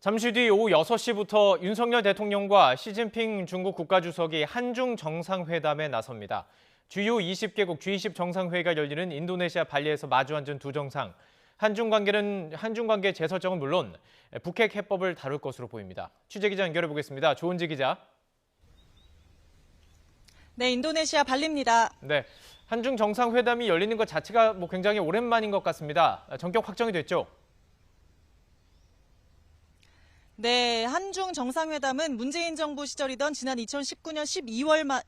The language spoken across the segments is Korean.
잠시 뒤 오후 6시부터 윤석열 대통령과 시진핑 중국 국가주석이 한중 정상회담에 나섭니다. 주요 20개국 G20 정상회의가 열리는 인도네시아 발리에서 마주 앉은 두 정상. 한중 관계 재설정은 물론 북핵 해법을 다룰 것으로 보입니다. 취재기자 연결해 보겠습니다. 조은지 기자. 네, 인도네시아 발리입니다. 네, 한중 정상회담이 열리는 것 자체가 굉장히 오랜만인 것 같습니다. 전격 확정이 됐죠? 네, 한중 정상회담은 문재인 정부 시절이던 지난 2019년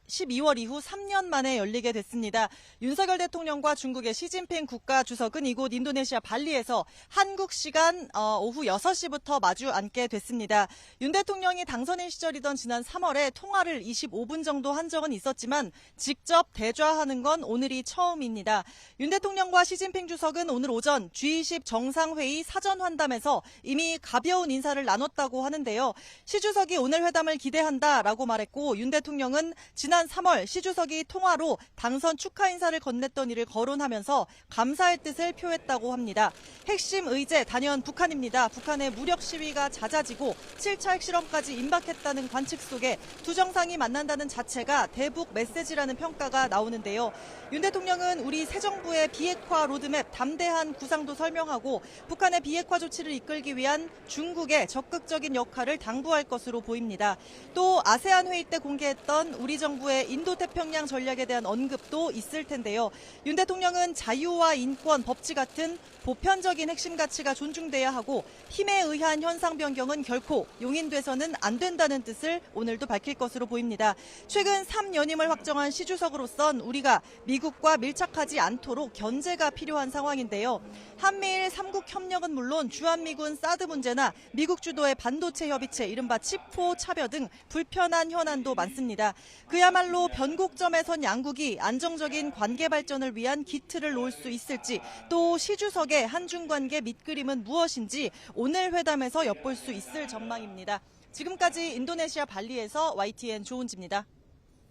12월 이후 3년 만에 열리게 됐습니다. 윤석열 대통령과 중국의 시진핑 국가주석은 이곳 인도네시아 발리에서 한국 시간 오후 6시부터 마주 앉게 됐습니다. 윤 대통령이 당선인 시절이던 지난 3월에 통화를 25분 정도 한 적은 있었지만 직접 대좌하는 건 오늘이 처음입니다. 윤 대통령과 시진핑 주석은 오늘 오전 G20 정상회의 사전 환담에서 이미 가벼운 인사를 나눴다고 하는데요. 시 주석이 오늘 회담을 기대한다라고 말했고 윤 대통령은 지난 3월 시 주석이 통화로 당선 축하 인사를 건넸던 이를 거론하면서 감사의 뜻을 표했다고 합니다. 핵심 의제 단연 북한입니다. 북한의 무력 시위가 잦아지고 7차 핵실험까지 임박했다는 관측 속에 두 정상이 만난다는 자체가 대북 메시지라는 평가가 나오는데요. 윤 대통령은 우리 새 정부의 비핵화 로드맵 담대한 구상도 설명하고 북한의 비핵화 조치를 이끌기 위한 중국의 적극적인 역할을 당부할 것으로 보입니다. 또 아세안 회의 때 공개했던 우리 정부의 인도태평양 전략에 대한 언급도 있을 텐데요. 윤 대통령은 자유와 인권, 법치 같은 보편적인 핵심 가치가 존중돼야 하고 힘에 의한 현상 변경은 결코 용인돼서는 안 된다는 뜻을 오늘도 밝힐 것으로 보입니다. 최근 3연임을 확정한 시 주석으로선 우리가 미국과 밀착하지 않도록 견제가 필요한 상황인데요. 한미일 3국 협력은 물론 주한미군 사드 문제나 미국 주도의 반도체 협의체, 이른바 치포 차별 등 불편한 현안도 많습니다. 그야말로 변곡점에 선 양국이 안정적인 관계 발전을 위한 기틀을 놓을 수 있을지, 또 시 주석의 한중 관계 밑그림은 무엇인지 오늘 회담에서 엿볼 수 있을 전망입니다. 지금까지 인도네시아 발리에서 YTN 조은지입니다.